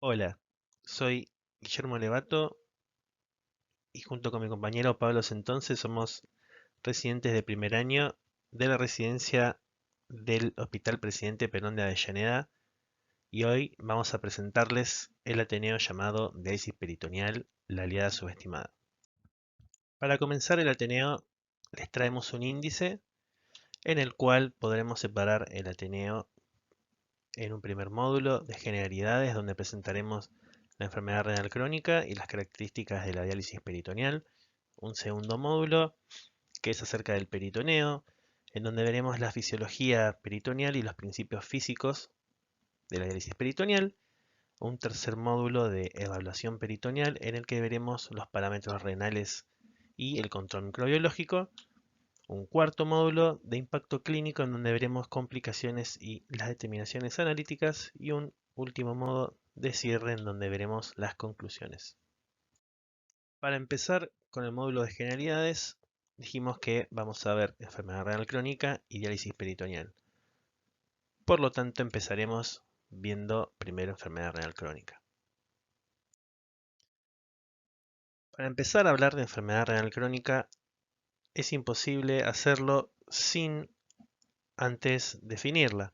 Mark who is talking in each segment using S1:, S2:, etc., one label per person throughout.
S1: Hola, soy Guillermo Levato y junto con mi compañero Pablo Sentonce somos residentes de primer año de la residencia del Hospital Presidente Perón de Avellaneda y hoy vamos a presentarles el Ateneo llamado diálisis peritoneal, la aliada subestimada. Para comenzar el Ateneo les traemos un índice en el cual podremos separar el Ateneo en un primer módulo de generalidades donde presentaremos la enfermedad renal crónica y las características de la diálisis peritoneal. Un segundo módulo que es acerca del peritoneo, en donde veremos la fisiología peritoneal y los principios físicos de la diálisis peritoneal. Un tercer módulo de evaluación peritoneal en el que veremos los parámetros renales y el control microbiológico. Un cuarto módulo de impacto clínico en donde veremos complicaciones y las determinaciones analíticas y un último modo de cierre en donde veremos las conclusiones. Para empezar con el módulo de generalidades, dijimos que vamos a ver enfermedad renal crónica y diálisis peritoneal. Por lo tanto, empezaremos viendo primero enfermedad renal crónica. Para empezar a hablar de enfermedad renal crónica, es imposible hacerlo sin antes definirla.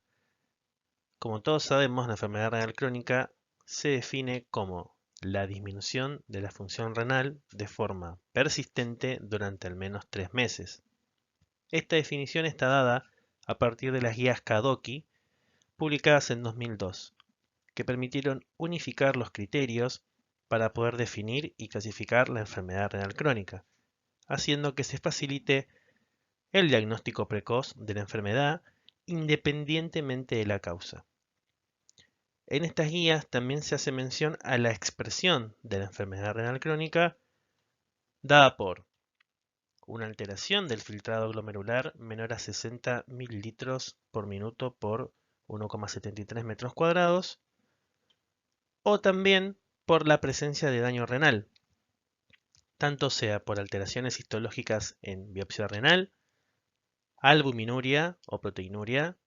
S1: Como todos sabemos, la enfermedad renal crónica se define como la disminución de la función renal de forma persistente durante al menos 3 meses. Esta definición está dada a partir de las guías Kadoki, publicadas en 2002, que permitieron unificar los criterios para poder definir y clasificar la enfermedad renal crónica, haciendo que se facilite el diagnóstico precoz de la enfermedad independientemente de la causa. En estas guías también se hace mención a la expresión de la enfermedad renal crónica dada por una alteración del filtrado glomerular menor a 60 mililitros por minuto por 1,73 metros cuadrados, o también por la presencia de daño renal, tanto sea por alteraciones histológicas en biopsia renal, albuminuria o proteinuria,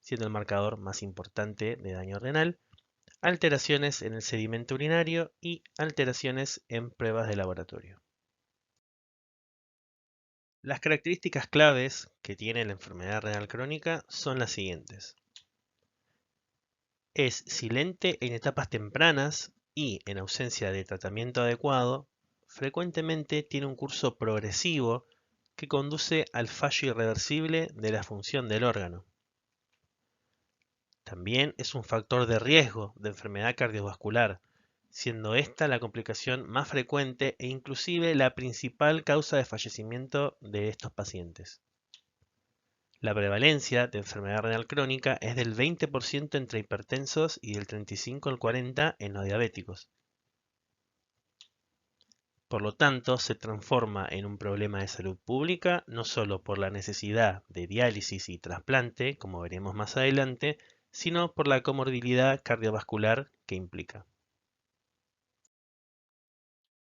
S1: siendo el marcador más importante de daño renal, alteraciones en el sedimento urinario y alteraciones en pruebas de laboratorio. Las características claves que tiene la enfermedad renal crónica son las siguientes. Es silente en etapas tempranas y, en ausencia de tratamiento adecuado, frecuentemente tiene un curso progresivo que conduce al fallo irreversible de la función del órgano. También es un factor de riesgo de enfermedad cardiovascular, siendo esta la complicación más frecuente e inclusive la principal causa de fallecimiento de estos pacientes. La prevalencia de enfermedad renal crónica es del 20% entre hipertensos y del 35 al 40% en los diabéticos. Por lo tanto, se transforma en un problema de salud pública no solo por la necesidad de diálisis y trasplante, como veremos más adelante, sino por la comorbilidad cardiovascular que implica.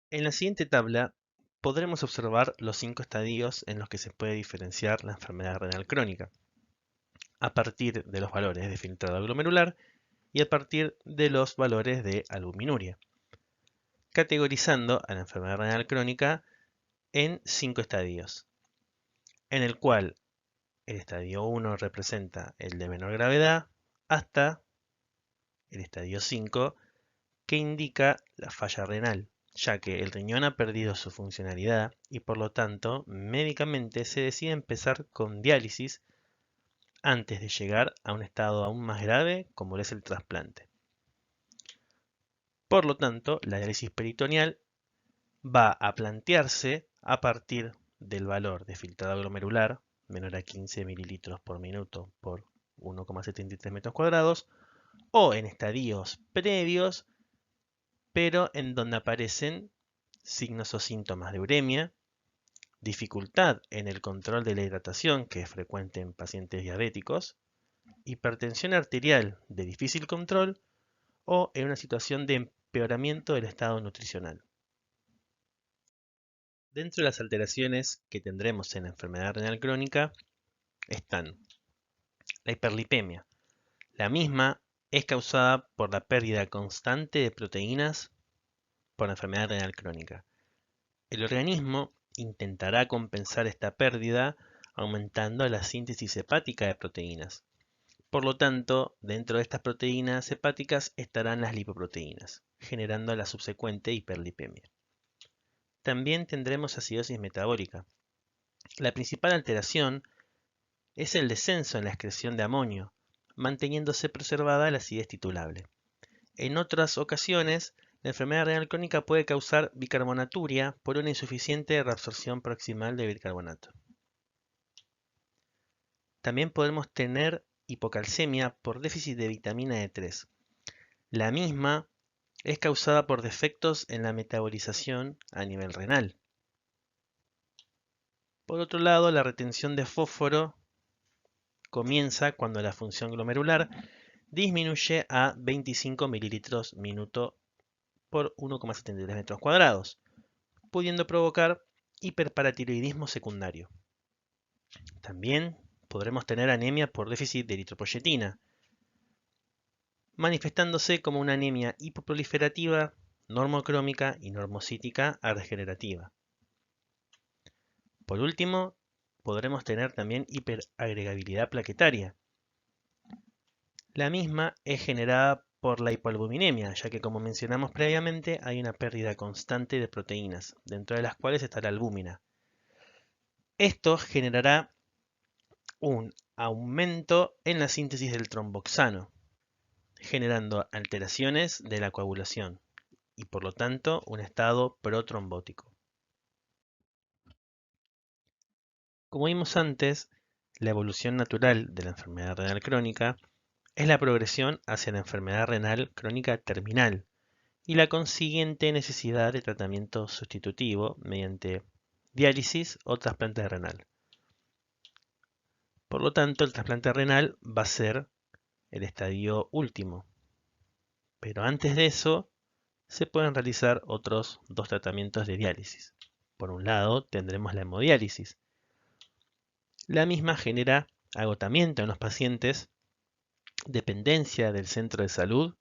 S1: En la siguiente tabla podremos observar los 5 estadios en los que se puede diferenciar la enfermedad renal crónica, a partir de los valores de filtrado glomerular y a partir de los valores de albuminuria, categorizando a la enfermedad renal crónica en 5 estadios, en el cual el estadio 1 representa el de menor gravedad hasta el estadio 5 que indica la falla renal, ya que el riñón ha perdido su funcionalidad y por lo tanto médicamente se decide empezar con diálisis antes de llegar a un estado aún más grave como es el trasplante. Por lo tanto, la diálisis peritoneal va a plantearse a partir del valor de filtrado glomerular menor a 15 mililitros por minuto por 1,73 metros cuadrados o en estadios previos, pero en donde aparecen signos o síntomas de uremia, dificultad en el control de la hidratación, que es frecuente en pacientes diabéticos, hipertensión arterial de difícil control o en una situación de empeoramiento del estado nutricional. Dentro de las alteraciones que tendremos en la enfermedad renal crónica están la hiperlipemia. La misma es causada por la pérdida constante de proteínas por la enfermedad renal crónica. El organismo intentará compensar esta pérdida aumentando la síntesis hepática de proteínas. Por lo tanto, dentro de estas proteínas hepáticas estarán las lipoproteínas, generando la subsecuente hiperlipemia. También tendremos acidosis metabólica. La principal alteración es el descenso en la excreción de amonio, manteniéndose preservada la acidez titulable. En otras ocasiones, la enfermedad renal crónica puede causar bicarbonaturia por una insuficiente reabsorción proximal de bicarbonato. También podemos tener hipocalcemia por déficit de vitamina D3. La misma es causada por defectos en la metabolización a nivel renal. Por otro lado, la retención de fósforo comienza cuando la función glomerular disminuye a 25 mililitros minuto por 1,73 metros cuadrados, pudiendo provocar hiperparatiroidismo secundario. También podremos tener anemia por déficit de eritropoyetina, manifestándose como una anemia hipoproliferativa, normocrómica y normocítica degenerativa. Por último, podremos tener también hiperagregabilidad plaquetaria. La misma es generada por la hipoalbuminemia, ya que como mencionamos previamente hay una pérdida constante de proteínas, dentro de las cuales está la albúmina. Esto generará un aumento en la síntesis del tromboxano, generando alteraciones de la coagulación y por lo tanto un estado protrombótico. Como vimos antes, la evolución natural de la enfermedad renal crónica es la progresión hacia la enfermedad renal crónica terminal y la consiguiente necesidad de tratamiento sustitutivo mediante diálisis o trasplante renal. Por lo tanto, el trasplante renal va a ser el estadio último. Pero antes de eso, se pueden realizar otros dos tratamientos de diálisis. Por un lado, tendremos la hemodiálisis. La misma genera agotamiento en los pacientes, dependencia del centro de salud,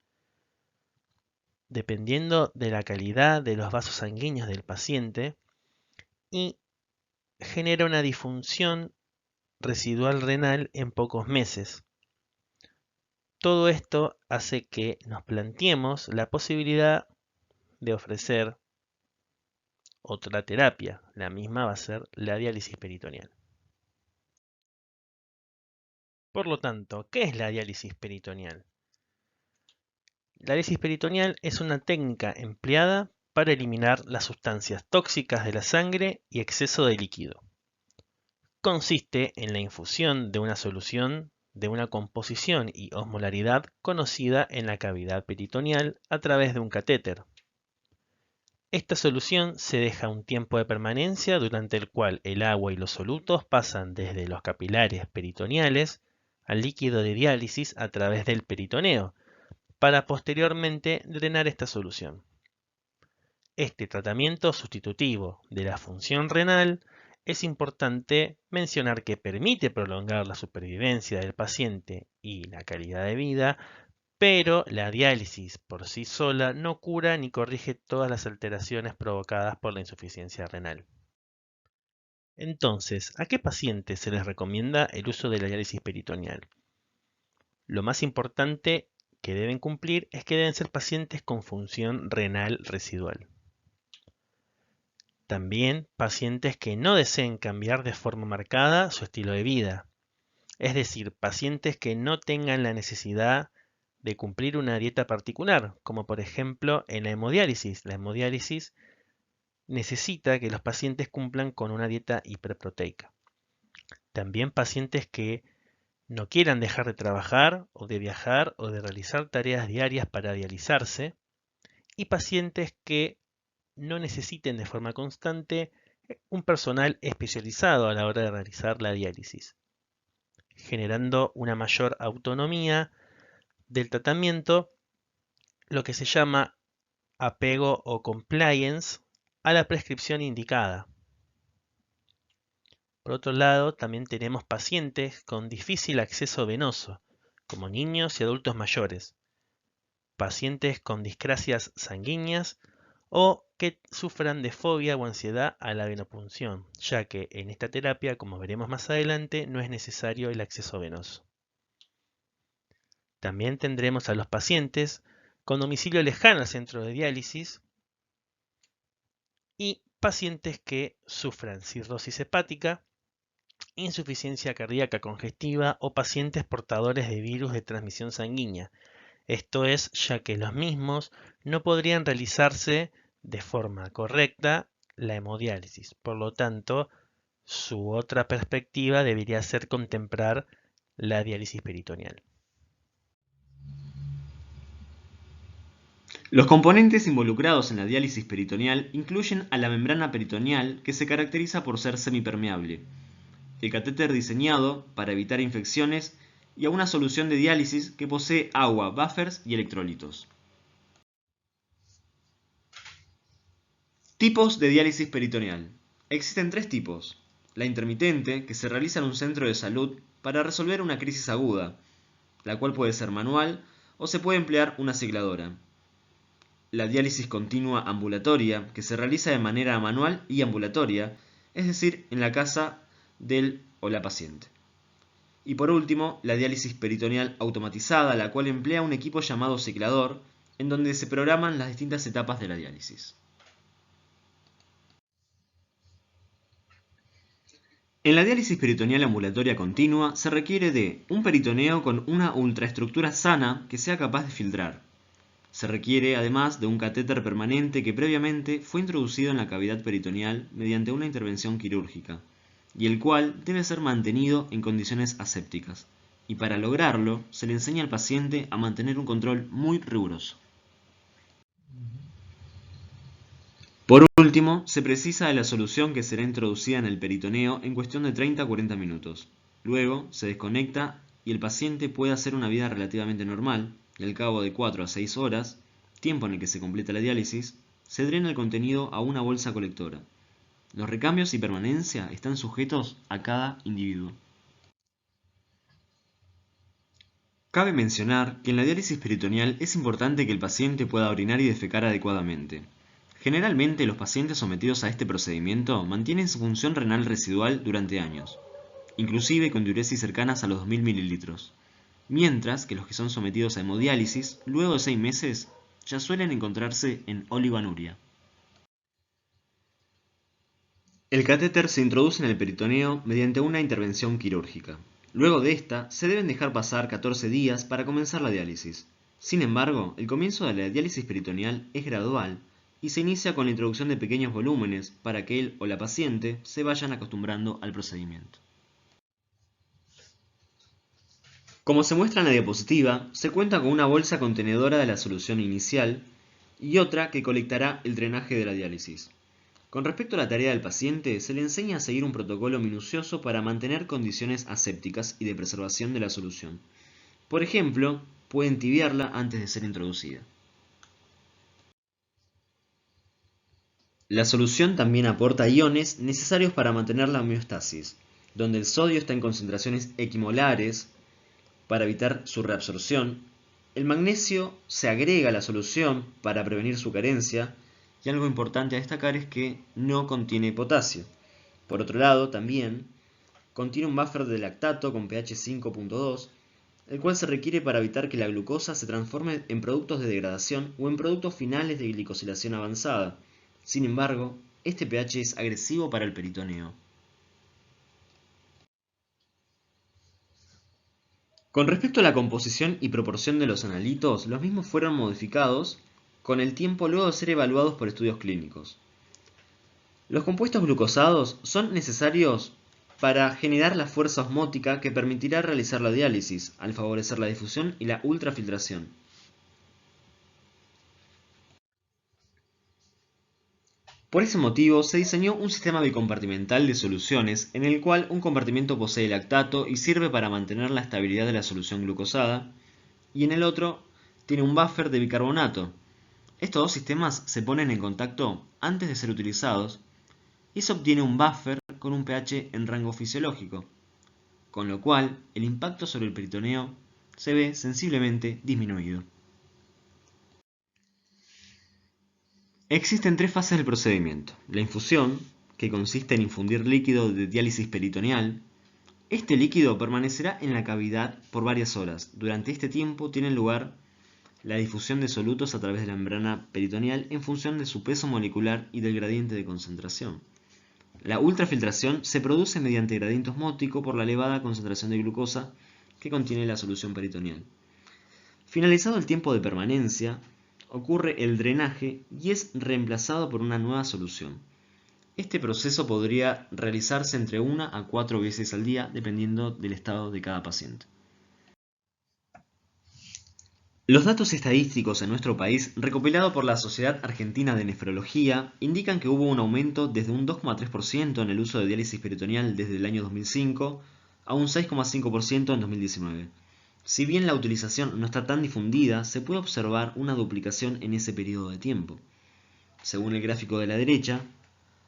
S1: dependiendo de la calidad de los vasos sanguíneos del paciente, y genera una disfunción residual renal en pocos meses. Todo esto hace que nos planteemos la posibilidad de ofrecer otra terapia. La misma va a ser la diálisis peritoneal. Por lo tanto, ¿qué es la diálisis peritoneal? La diálisis peritoneal es una técnica empleada para eliminar las sustancias tóxicas de la sangre y exceso de líquido. Consiste en la infusión de una solución de una composición y osmolaridad conocida en la cavidad peritoneal a través de un catéter. Esta solución se deja un tiempo de permanencia durante el cual el agua y los solutos pasan desde los capilares peritoneales al líquido de diálisis a través del peritoneo, para posteriormente drenar esta solución. Este tratamiento sustitutivo de la función renal es importante mencionar que permite prolongar la supervivencia del paciente y la calidad de vida, pero la diálisis por sí sola no cura ni corrige todas las alteraciones provocadas por la insuficiencia renal. Entonces, ¿a qué pacientes se les recomienda el uso de la diálisis peritoneal? Lo más importante que deben cumplir es que deben ser pacientes con función renal residual. También pacientes que no deseen cambiar de forma marcada su estilo de vida, es decir, pacientes que no tengan la necesidad de cumplir una dieta particular, como por ejemplo en la hemodiálisis. La hemodiálisis necesita que los pacientes cumplan con una dieta hiperproteica. También pacientes que no quieran dejar de trabajar o de viajar o de realizar tareas diarias para dializarse, y pacientes que no necesiten de forma constante un personal especializado a la hora de realizar la diálisis, generando una mayor autonomía del tratamiento, lo que se llama apego o compliance a la prescripción indicada. Por otro lado, también tenemos pacientes con difícil acceso venoso, como niños y adultos mayores. pacientes con discrasias sanguíneas o que sufran de fobia o ansiedad a la venopunción, ya que en esta terapia, como veremos más adelante, no es necesario el acceso venoso. También tendremos a los pacientes con domicilio lejano al centro de diálisis y pacientes que sufran cirrosis hepática, insuficiencia cardíaca congestiva o pacientes portadores de virus de transmisión sanguínea. Esto es, ya que los mismos no podrían realizarse de forma correcta la hemodiálisis. Por lo tanto, su otra perspectiva debería ser contemplar la diálisis peritoneal.
S2: Los componentes involucrados en la diálisis peritoneal incluyen a la membrana peritoneal, que se caracteriza por ser semipermeable, el catéter diseñado para evitar infecciones y a una solución de diálisis que posee agua, buffers y electrolitos. Tipos de diálisis peritoneal. Existen tres tipos. La intermitente, que se realiza en un centro de salud para resolver una crisis aguda, la cual puede ser manual o se puede emplear una cicladora. La diálisis continua ambulatoria, que se realiza de manera manual y ambulatoria, es decir, en la casa del o la paciente. Y por último, la diálisis peritoneal automatizada, la cual emplea un equipo llamado ciclador, en donde se programan las distintas etapas de la diálisis. En la diálisis peritoneal ambulatoria continua se requiere de un peritoneo con una ultraestructura sana que sea capaz de filtrar. Se requiere además de un catéter permanente que previamente fue introducido en la cavidad peritoneal mediante una intervención quirúrgica, y el cual debe ser mantenido en condiciones asépticas, y para lograrlo se le enseña al paciente a mantener un control muy riguroso. Por último, se precisa de la solución que será introducida en el peritoneo en cuestión de 30 a 40 minutos. Luego se desconecta y el paciente puede hacer una vida relativamente normal, y al cabo de 4 a 6 horas, tiempo en el que se completa la diálisis, se drena el contenido a una bolsa colectora. Los recambios y permanencia están sujetos a cada individuo. Cabe mencionar que en la diálisis peritoneal es importante que el paciente pueda orinar y defecar adecuadamente. Generalmente los pacientes sometidos a este procedimiento mantienen su función renal residual durante años, inclusive con diuresis cercanas a los 2000 mililitros, mientras que los que son sometidos a hemodiálisis, luego de 6 meses, ya suelen encontrarse en oligoanuria. El catéter se introduce en el peritoneo mediante una intervención quirúrgica. Luego de esta, se deben dejar pasar 14 días para comenzar la diálisis. Sin embargo, el comienzo de la diálisis peritoneal es gradual y se inicia con la introducción de pequeños volúmenes para que él o la paciente se vayan acostumbrando al procedimiento. Como se muestra en la diapositiva, se cuenta con una bolsa contenedora de la solución inicial y otra que colectará el drenaje de la diálisis. Con respecto a la tarea del paciente, se le enseña a seguir un protocolo minucioso para mantener condiciones asépticas y de preservación de la solución. Por ejemplo, puede entibiarla antes de ser introducida. La solución también aporta iones necesarios para mantener la homeostasis, donde el sodio está en concentraciones equimolares para evitar su reabsorción. El magnesio se agrega a la solución para prevenir su carencia, y algo importante a destacar es que no contiene potasio. Por otro lado, también contiene un buffer de lactato con pH 5.2, el cual se requiere para evitar que la glucosa se transforme en productos de degradación o en productos finales de glicosilación avanzada. Sin embargo, este pH es agresivo para el peritoneo. Con respecto a la composición y proporción de los analitos, los mismos fueron modificados con el tiempo luego de ser evaluados por estudios clínicos. Los compuestos glucosados son necesarios para generar la fuerza osmótica que permitirá realizar la diálisis, al favorecer la difusión y la ultrafiltración. Por ese motivo, se diseñó un sistema bicompartimental de soluciones en el cual un compartimento posee lactato y sirve para mantener la estabilidad de la solución glucosada, y en el otro tiene un buffer de bicarbonato. Estos dos sistemas se ponen en contacto antes de ser utilizados y se obtiene un buffer con un pH en rango fisiológico, con lo cual el impacto sobre el peritoneo se ve sensiblemente disminuido. Existen tres fases del procedimiento. La infusión, que consiste en infundir líquido de diálisis peritoneal. Este líquido permanecerá en la cavidad por varias horas. Durante este tiempo tiene lugar la difusión de solutos a través de la membrana peritoneal en función de su peso molecular y del gradiente de concentración. La ultrafiltración se produce mediante gradiente osmótico por la elevada concentración de glucosa que contiene la solución peritoneal. Finalizado el tiempo de permanencia, ocurre el drenaje y es reemplazado por una nueva solución. Este proceso podría realizarse entre 1 a 4 veces al día dependiendo del estado de cada paciente. Los datos estadísticos en nuestro país recopilados por la Sociedad Argentina de Nefrología indican que hubo un aumento desde un 2,3% en el uso de diálisis peritoneal desde el año 2005 a un 6,5% en 2019. Si bien la utilización no está tan difundida, se puede observar una duplicación en ese periodo de tiempo. Según el gráfico de la derecha,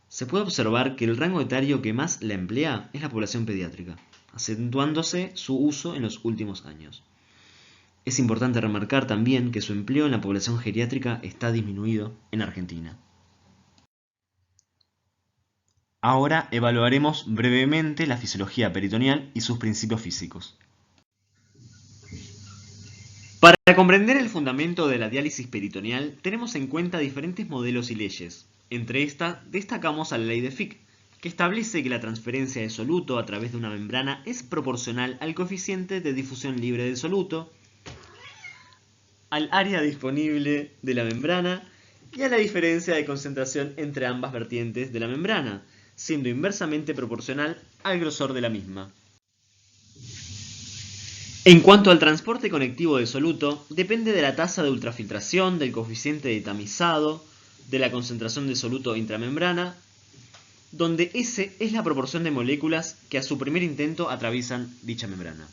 S2: se puede observar que el rango etario que más la emplea es la población pediátrica, acentuándose su uso en los últimos años. Es importante remarcar también que su empleo en la población geriátrica está disminuido en Argentina. Ahora evaluaremos brevemente la fisiología peritoneal y sus principios físicos. Para comprender el fundamento de la diálisis peritoneal, tenemos en cuenta diferentes modelos y leyes. Entre estas, destacamos a la ley de Fick, que establece que la transferencia de soluto a través de una membrana es proporcional al coeficiente de difusión libre del soluto, al área disponible de la membrana y a la diferencia de concentración entre ambas vertientes de la membrana, siendo inversamente proporcional al grosor de la misma. En cuanto al transporte conectivo de soluto, depende de la tasa de ultrafiltración, del coeficiente de tamizado, de la concentración de soluto intramembrana, donde S es la proporción de moléculas que a su primer intento atraviesan dicha membrana.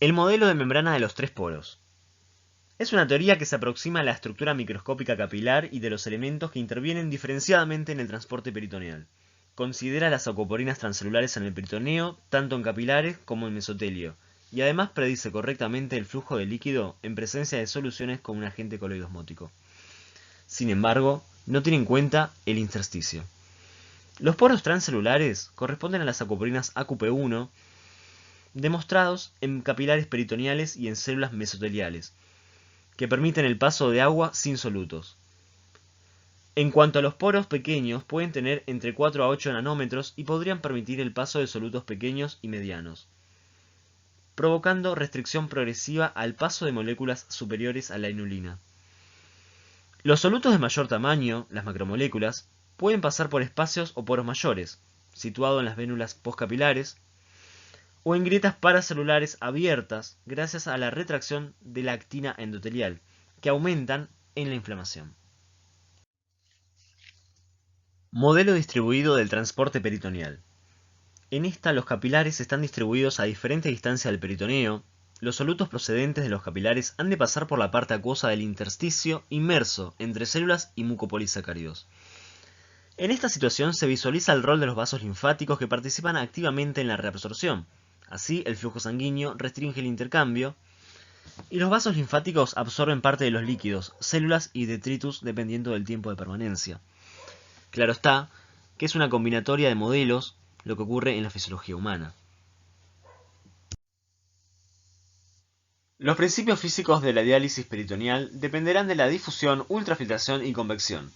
S2: El modelo de membrana de los tres poros. Es una teoría que se aproxima a la estructura microscópica capilar y de los elementos que intervienen diferenciadamente en el transporte peritoneal. Considera las acomporinas transcelulares en el peritoneo, tanto en capilares como en mesotelio, y además predice correctamente el flujo de líquido en presencia de soluciones con un agente coloidosmótico. Sin embargo, no tiene en cuenta el intersticio. Los poros transcelulares corresponden a las acomporinas AQP1, demostrados en capilares peritoneales y en células mesoteliales, que permiten el paso de agua sin solutos. En cuanto a los poros pequeños, pueden tener entre 4 a 8 nanómetros y podrían permitir el paso de solutos pequeños y medianos, provocando restricción progresiva al paso de moléculas superiores a la inulina. Los solutos de mayor tamaño, las macromoléculas, pueden pasar por espacios o poros mayores, situados en las vénulas postcapilares, o en grietas paracelulares abiertas gracias a la retracción de la actina endotelial, que aumentan en la inflamación. Modelo distribuido del transporte peritoneal. En esta, los capilares están distribuidos a diferente distancia del peritoneo. Los solutos procedentes de los capilares han de pasar por la parte acuosa del intersticio inmerso entre células y mucopolisacáridos. En esta situación se visualiza el rol de los vasos linfáticos que participan activamente en la reabsorción. Así, el flujo sanguíneo restringe el intercambio y los vasos linfáticos absorben parte de los líquidos, células y detritus dependiendo del tiempo de permanencia. Claro está que es una combinatoria de modelos lo que ocurre en la fisiología humana. Los principios físicos de la diálisis peritoneal dependerán de la difusión, ultrafiltración y convección.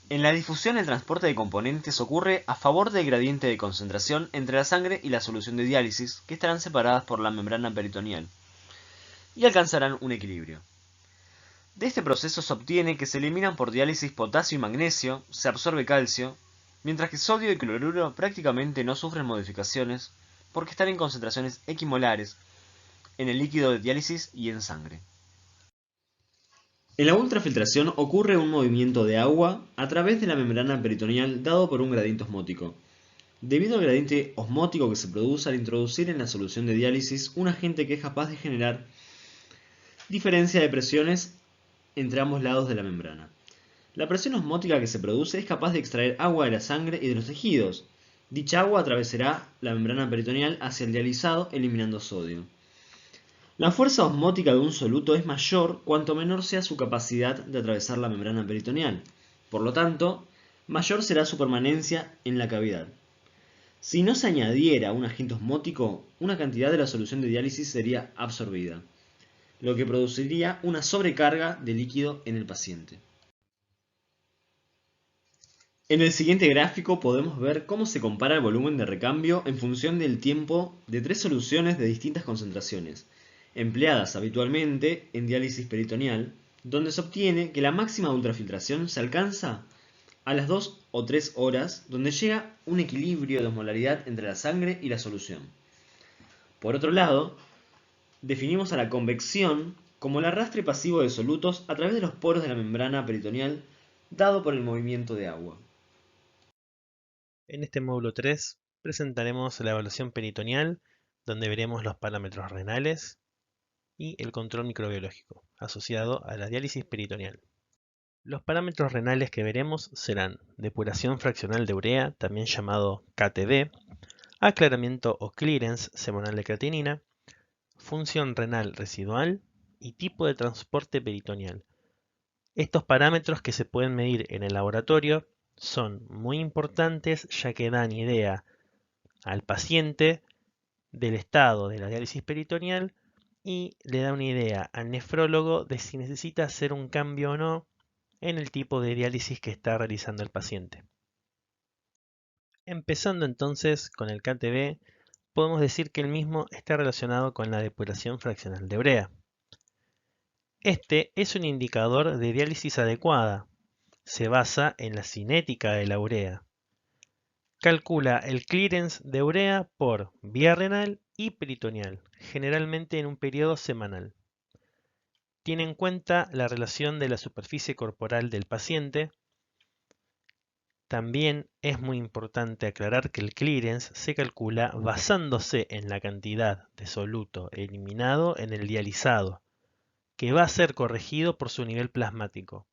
S2: En la difusión, el transporte de componentes ocurre a favor del gradiente de concentración entre la sangre y la solución de diálisis, que estarán separadas por la membrana peritoneal, y alcanzarán un equilibrio. De este proceso se obtiene que se eliminan por diálisis potasio y magnesio, se absorbe calcio, mientras que sodio y cloruro prácticamente no sufren modificaciones porque están en concentraciones equimolares en el líquido de diálisis y en sangre. En la ultrafiltración ocurre un movimiento de agua a través de la membrana peritoneal dado por un gradiente osmótico. Debido al gradiente osmótico que se produce al introducir en la solución de diálisis un agente que es capaz de generar diferencia de presiones entre ambos lados de la membrana. La presión osmótica que se produce es capaz de extraer agua de la sangre y de los tejidos. Dicha agua atravesará la membrana peritoneal hacia el dializado eliminando sodio. La fuerza osmótica de un soluto es mayor cuanto menor sea su capacidad de atravesar la membrana peritoneal. Por lo tanto, mayor será su permanencia en la cavidad. Si no se añadiera un agente osmótico, una cantidad de la solución de diálisis sería absorbida, lo que produciría una sobrecarga de líquido en el paciente. En el siguiente gráfico podemos ver cómo se compara el volumen de recambio en función del tiempo de tres soluciones de distintas concentraciones, empleadas habitualmente en diálisis peritoneal, donde se obtiene que la máxima ultrafiltración se alcanza a las 2 o 3 horas, donde llega un equilibrio de osmolaridad entre la sangre y la solución. Por otro lado, definimos a la convección como el arrastre pasivo de solutos a través de los poros de la membrana peritoneal dado por el movimiento de agua.
S1: En este módulo 3 presentaremos la evaluación peritoneal, donde veremos los parámetros renales y el control microbiológico asociado a la diálisis peritoneal. Los parámetros renales que veremos serán depuración fraccional de urea, también llamado KTB, aclaramiento o clearance semanal de creatinina, función renal residual y tipo de transporte peritoneal. Estos parámetros que se pueden medir en el laboratorio son muy importantes ya que dan idea al paciente del estado de la diálisis peritoneal y le da una idea al nefrólogo de si necesita hacer un cambio o no en el tipo de diálisis que está realizando el paciente. Empezando entonces con el KTB, podemos decir que el mismo está relacionado con la depuración fraccional de urea. Este es un indicador de diálisis adecuada. Se basa en la cinética de la urea. Calcula el clearance de urea por vía renal y peritoneal, generalmente en un periodo semanal. Tiene en cuenta la relación de la superficie corporal del paciente. También es muy importante aclarar que el clearance se calcula basándose en la cantidad de soluto eliminado en el dializado, que va a ser corregido por su nivel plasmático.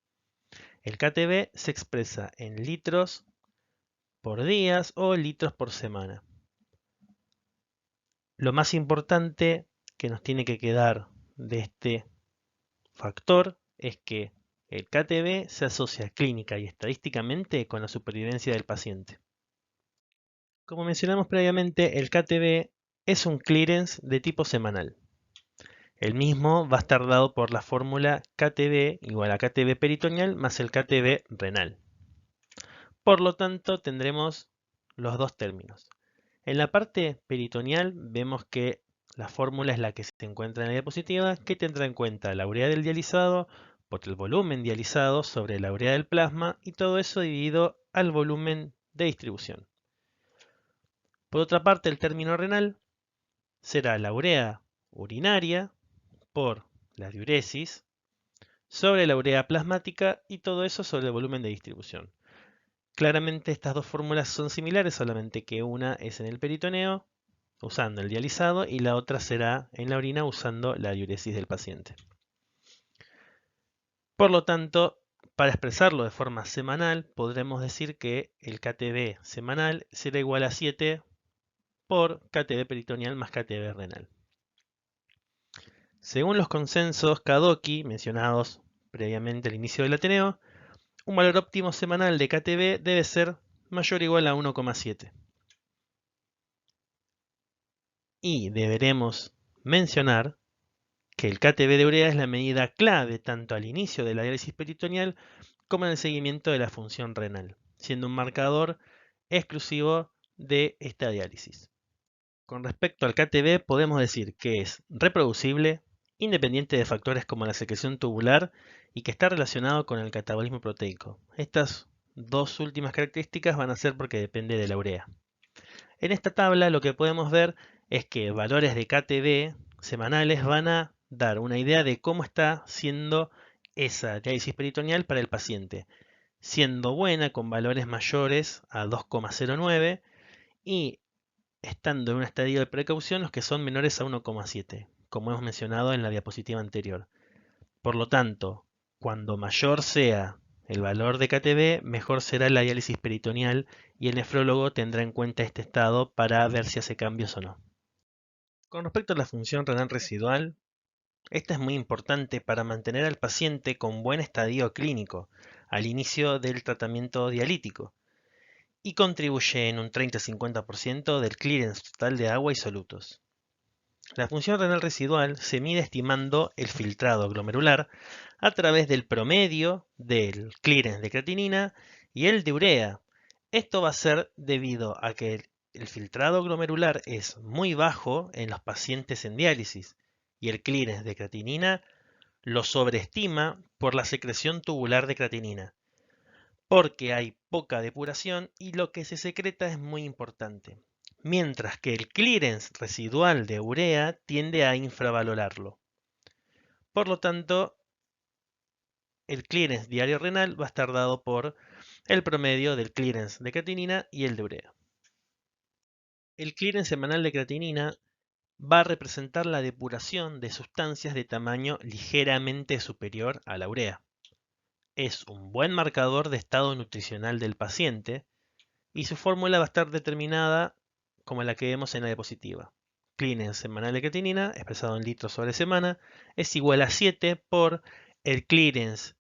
S1: El KTB se expresa en litros por días o litros por semana. Lo más importante que nos tiene que quedar de este factor es que el KTB se asocia clínica y estadísticamente con la supervivencia del paciente. Como mencionamos previamente, el KTB es un clearance de tipo semanal. El mismo va a estar dado por la fórmula KTB igual a KTB peritoneal más el KTB renal. Por lo tanto, tendremos los dos términos. En la parte peritoneal vemos que la fórmula es la que se encuentra en la diapositiva, que tendrá en cuenta la urea del dializado por el volumen dializado sobre la urea del plasma y todo eso dividido al volumen de distribución. Por otra parte, el término renal será la urea urinaria por la diuresis sobre la urea plasmática y todo eso sobre el volumen de distribución. Claramente estas dos fórmulas son similares, solamente que una es en el peritoneo usando el dializado y la otra será en la orina usando la diuresis del paciente. Por lo tanto, para expresarlo de forma semanal, podremos decir que el KTB semanal será igual a 7 por KTB peritoneal más KTB renal. Según los consensos Kadoki mencionados previamente al inicio del Ateneo, un valor óptimo semanal de KTB debe ser mayor o igual a 1,7. Y deberemos mencionar que el KTB de urea es la medida clave tanto al inicio de la diálisis peritoneal como en el seguimiento de la función renal, siendo un marcador exclusivo de esta diálisis. Con respecto al KTB podemos decir que es reproducible, independiente de factores como la secreción tubular y que está relacionado con el catabolismo proteico. Estas dos últimas características van a ser porque depende de la urea. En esta tabla lo que podemos ver es que valores de KTB semanales van a dar una idea de cómo está siendo esa diálisis peritoneal para el paciente, siendo buena con valores mayores a 2,09 y estando en un estadio de precaución los que son menores a 1,7, como hemos mencionado en la diapositiva anterior. Por lo tanto, cuando mayor sea el valor de KTB, mejor será la diálisis peritoneal y el nefrólogo tendrá en cuenta este estado para ver si hace cambios o no. Con respecto a la función renal residual, Esta es muy importante para mantener al paciente con buen estadio clínico al inicio del tratamiento dialítico y contribuye en un 30-50% del clearance total de agua y solutos. La función renal residual se mide estimando el filtrado glomerular a través del promedio del clearance de creatinina y el de urea. Esto va a ser debido a que el filtrado glomerular es muy bajo en los pacientes en diálisis y el clearance de creatinina lo sobreestima por la secreción tubular de creatinina, porque hay poca depuración y lo que se secreta es muy importante, mientras que el clearance residual de urea tiende a infravalorarlo. Por lo tanto, el clearance diario renal va a estar dado por el promedio del clearance de creatinina y el de urea. El clearance semanal de creatinina va a representar la depuración de sustancias de tamaño ligeramente superior a la urea. Es un buen marcador de estado nutricional del paciente y su fórmula va a estar determinada como la que vemos en la diapositiva. Clearance semanal de creatinina, expresado en litros sobre semana, es igual a 7 por el clearance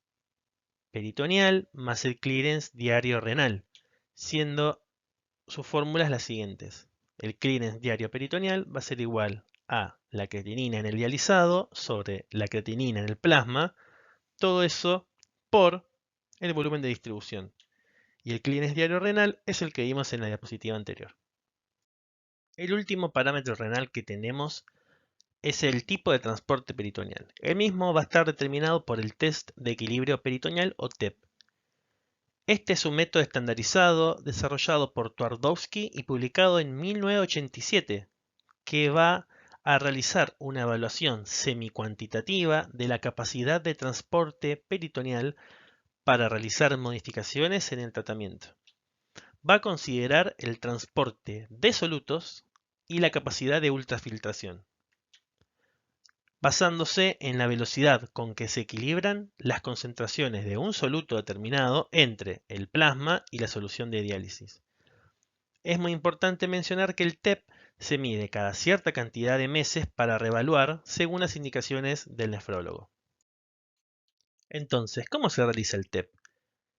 S1: peritoneal más el clearance diario renal, siendo sus fórmulas las siguientes. El clearance diario peritoneal va a ser igual a la creatinina en el dializado sobre la creatinina en el plasma, todo eso por el volumen de distribución. Y el clearance diario renal es el que vimos en la diapositiva anterior. El último parámetro renal que tenemos es el tipo de transporte peritoneal. El mismo va a estar determinado por el test de equilibrio peritoneal o TEP. Este es un método estandarizado desarrollado por Twardowski y publicado en 1987, que va a realizar una evaluación semicuantitativa de la capacidad de transporte peritoneal para realizar modificaciones en el tratamiento. Va a considerar el transporte de solutos y la capacidad de ultrafiltración, basándose en la velocidad con que se equilibran las concentraciones de un soluto determinado entre el plasma y la solución de diálisis. Es muy importante mencionar que el TEP se mide cada cierta cantidad de meses para reevaluar según las indicaciones del nefrólogo. Entonces, ¿cómo se realiza el TEP?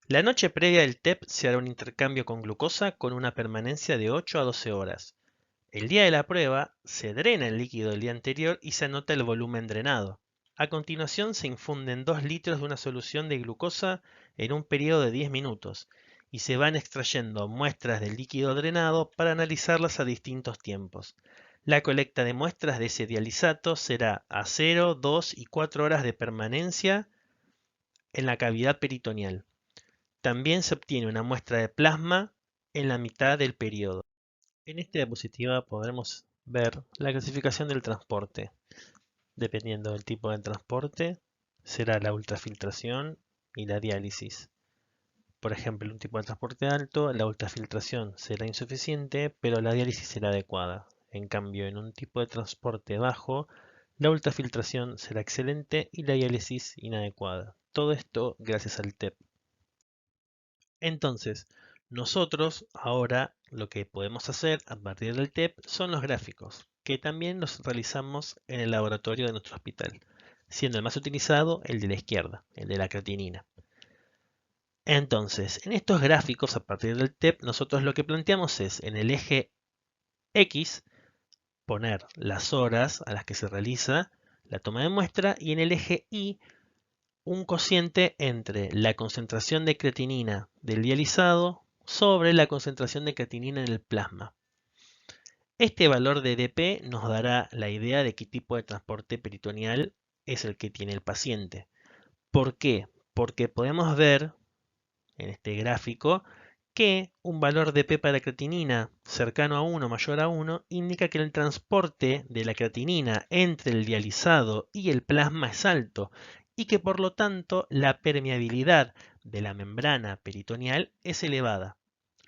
S1: La noche previa del TEP se hará un intercambio con glucosa con una permanencia de 8 a 12 horas. El día de la prueba, se drena el líquido del día anterior y se anota el volumen drenado. A continuación se infunden 2 litros de una solución de glucosa en un periodo de 10 minutos y se van extrayendo muestras del líquido drenado para analizarlas a distintos tiempos. La colecta de muestras de ese dialisato será a 0, 2 y 4 horas de permanencia en la cavidad peritoneal. También se obtiene una muestra de plasma en la mitad del periodo. En esta diapositiva podremos ver la clasificación del transporte. Dependiendo del tipo de transporte, será la ultrafiltración y la diálisis. Por ejemplo, en un tipo de transporte alto, la ultrafiltración será insuficiente, pero la diálisis será adecuada. En cambio, en un tipo de transporte bajo, la ultrafiltración será excelente y la diálisis inadecuada. Todo esto gracias al TEP. Entonces, nosotros ahora lo que podemos hacer a partir del TEP son los gráficos, que también los realizamos en el laboratorio de nuestro hospital, siendo el más utilizado el de la izquierda, el de la creatinina. Entonces, en estos gráficos a partir del TEP, nosotros lo que planteamos es en el eje X poner las horas a las que se realiza la toma de muestra y en el eje Y un cociente entre la concentración de creatinina del dializado sobre la concentración de creatinina en el plasma. Este valor de dP nos dará la idea de qué tipo de transporte peritoneal es el que tiene el paciente. ¿Por qué? Porque podemos ver en este gráfico que un valor de P para creatinina cercano a 1 mayor a 1 indica que el transporte de la creatinina entre el dializado y el plasma es alto y que por lo tanto la permeabilidad de la membrana peritoneal es elevada.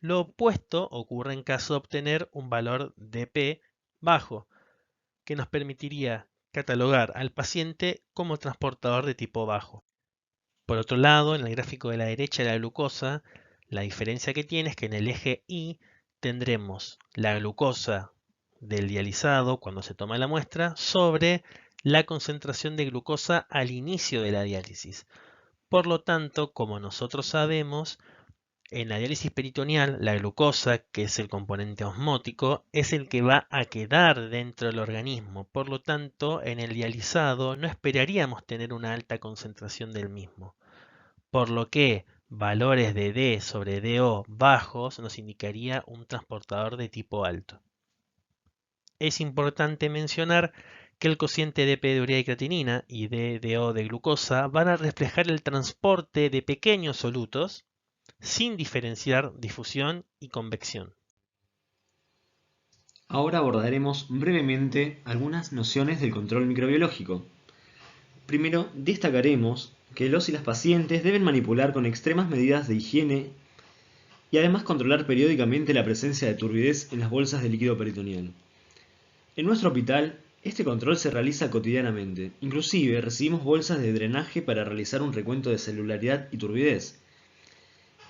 S1: Lo opuesto ocurre en caso de obtener un valor de P bajo, que nos permitiría catalogar al paciente como transportador de tipo bajo. Por otro lado, en el gráfico de la derecha de la glucosa, la diferencia que tiene es que en el eje Y tendremos la glucosa del dializado cuando se toma la muestra sobre la concentración de glucosa al inicio de la diálisis. Por lo tanto, como nosotros sabemos, en la diálisis peritoneal, la glucosa, que es el componente osmótico, es el que va a quedar dentro del organismo. Por lo tanto, en el dializado no esperaríamos tener una alta concentración del mismo. Por lo que valores de D sobre DO bajos nos indicaría un transportador de tipo alto. Es importante mencionar que el cociente de P de urea y creatinina y DDO de glucosa van a reflejar el transporte de pequeños solutos sin diferenciar difusión y convección.
S2: Ahora abordaremos brevemente algunas nociones del control microbiológico. Primero, destacaremos que los y las pacientes deben manipular con extremas medidas de higiene y además controlar periódicamente la presencia de turbidez en las bolsas de líquido peritoneal. En nuestro hospital, este control se realiza cotidianamente. Inclusive recibimos bolsas de drenaje para realizar un recuento de celularidad y turbidez.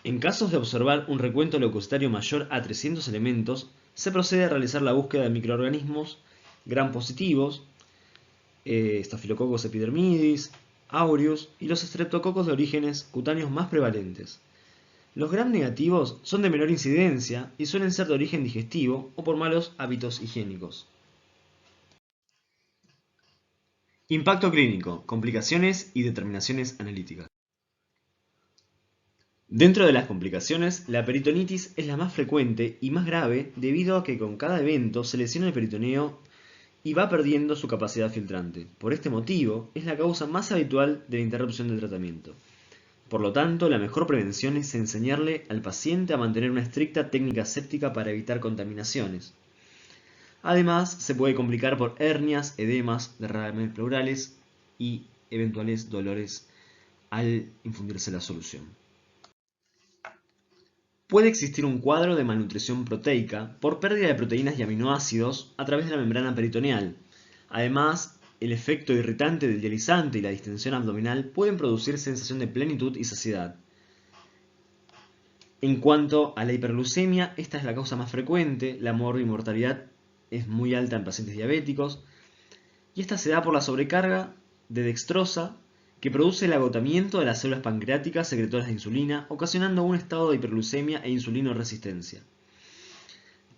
S2: En casos de observar un recuento leucocitario mayor a 300 elementos, se procede a realizar la búsqueda de microorganismos gram positivos, Staphylococcus epidermidis, aureus y los streptococos de orígenes cutáneos más prevalentes. Los gram negativos son de menor incidencia y suelen ser de origen digestivo o por malos hábitos higiénicos. Impacto clínico, complicaciones y determinaciones analíticas. Dentro de las complicaciones, la peritonitis es la más frecuente y más grave debido a que con cada evento se lesiona el peritoneo y va perdiendo su capacidad filtrante. Por este motivo, es la causa más habitual de la interrupción del tratamiento. Por lo tanto, la mejor prevención es enseñarle al paciente a mantener una estricta técnica séptica para evitar contaminaciones. Además, se puede complicar por hernias, edemas, derrames pleurales y eventuales dolores al infundirse la solución. Puede existir un cuadro de malnutrición proteica por pérdida de proteínas y aminoácidos a través de la membrana peritoneal. Además, el efecto irritante del dializante y la distensión abdominal pueden producir sensación de plenitud y saciedad. En cuanto a la hiperglucemia, esta es la causa más frecuente, la mortalidad es muy alta en pacientes diabéticos, y esta se da por la sobrecarga de dextrosa que produce el agotamiento de las células pancreáticas secretoras de insulina, ocasionando un estado de hiperglucemia e insulinoresistencia.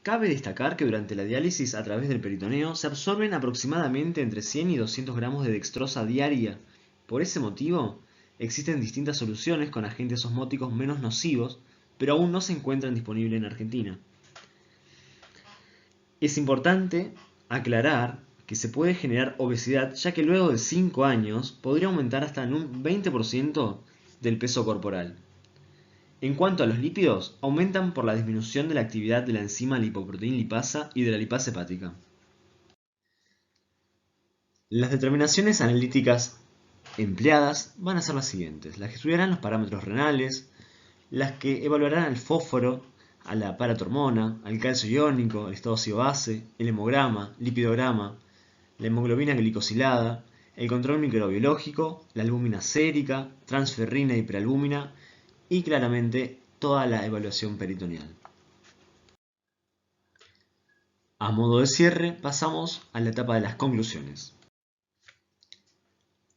S2: Cabe destacar que durante la diálisis a través del peritoneo se absorben aproximadamente entre 100 y 200 gramos de dextrosa diaria. Por ese motivo, existen distintas soluciones con agentes osmóticos menos nocivos, pero aún no se encuentran disponibles en Argentina. Es importante aclarar que se puede generar obesidad, ya que luego de 5 años podría aumentar hasta en un 20% del peso corporal. En cuanto a los lípidos, aumentan por la disminución de la actividad de la enzima lipoproteína lipasa y de la lipasa hepática. Las determinaciones analíticas empleadas van a ser las siguientes: las que estudiarán los parámetros renales, las que evaluarán al fósforo, a la paratormona, al calcio iónico, el estado ácido-base, el hemograma, lipidograma, la hemoglobina glicosilada, el control microbiológico, la albúmina sérica, transferrina y hiperalbúmina y claramente toda la evaluación peritoneal. A modo de cierre, pasamos a la etapa de las conclusiones.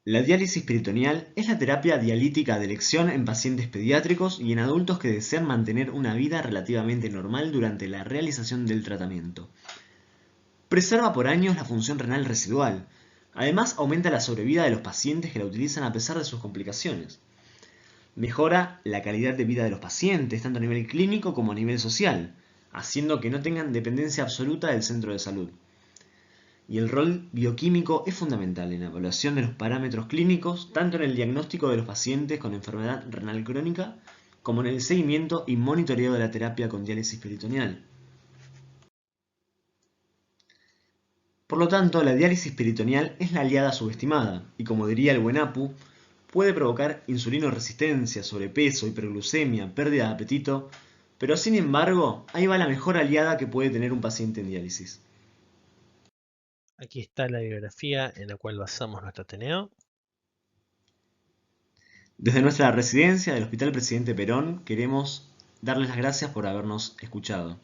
S2: La diálisis peritoneal es la terapia dialítica de elección en pacientes pediátricos y en adultos que desean mantener una vida relativamente normal durante la realización del tratamiento. Preserva por años la función renal residual. Además, aumenta la sobrevida de los pacientes que la utilizan a pesar de sus complicaciones. Mejora la calidad de vida de los pacientes, tanto a nivel clínico como a nivel social, haciendo que no tengan dependencia absoluta del centro de salud. Y el rol bioquímico es fundamental en la evaluación de los parámetros clínicos, tanto en el diagnóstico de los pacientes con enfermedad renal crónica, como en el seguimiento y monitoreo de la terapia con diálisis peritoneal. Por lo tanto, la diálisis peritoneal es la aliada subestimada, y como diría el buen Apu, puede provocar insulinoresistencia, sobrepeso, hiperglucemia, pérdida de apetito, pero sin embargo, ahí va la mejor aliada que puede tener un paciente en diálisis.
S1: Aquí está la bibliografía en la cual basamos nuestro Ateneo.
S2: Desde nuestra residencia del Hospital Presidente Perón queremos darles las gracias por habernos escuchado.